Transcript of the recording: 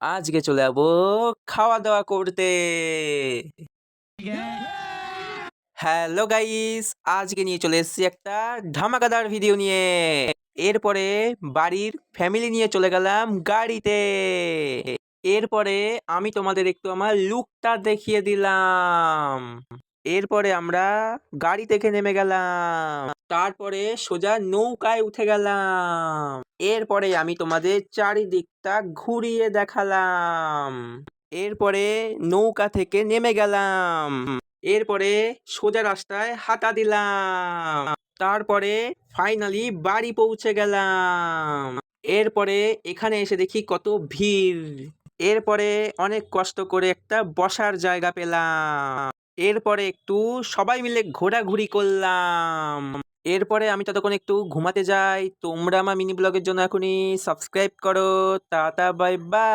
আজকে চলে যাবো খাওয়া-দাওয়া করতে। হ্যালো গাইস, আজকে নিয়ে চলে এসেছি একটা ধামাকাদার ভিডিও নিয়ে। এরপরে বাড়ির ফ্যামিলি নিয়ে চলে গেলাম গাড়িতে। এরপরে আমি তোমাদের একটু আমার লুকটা দেখিয়ে দিলাম। এরপরে আমরা গাড়ি থেকে নেমে গেলাম। তারপরে সোজা নৌকায় উঠে গেলাম। এরপরে আমি তোমাদের চারিদিকটা ঘুরিয়ে দেখালাম। এরপরে নৌকা থেকে নেমে গেলাম। এরপরে সোজা রাস্তায় হাঁটা দিলাম। তারপরে ফাইনালি বাড়ি পৌঁছে গেলাম। এরপরে এখানে এসে দেখি কত ভিড়। এরপরে অনেক কষ্ট করে একটা বসার জায়গা পেলাম। এরপরে একটু সবাই মিলে ঘোরাঘুরি করলাম। এরপরে আমি ততক্ষণ একটু ঘুমাতে যাই। তোমরা আমার মিনি ব্লগের জন্য এখনই সাবস্ক্রাইব করো। Tata bye bye.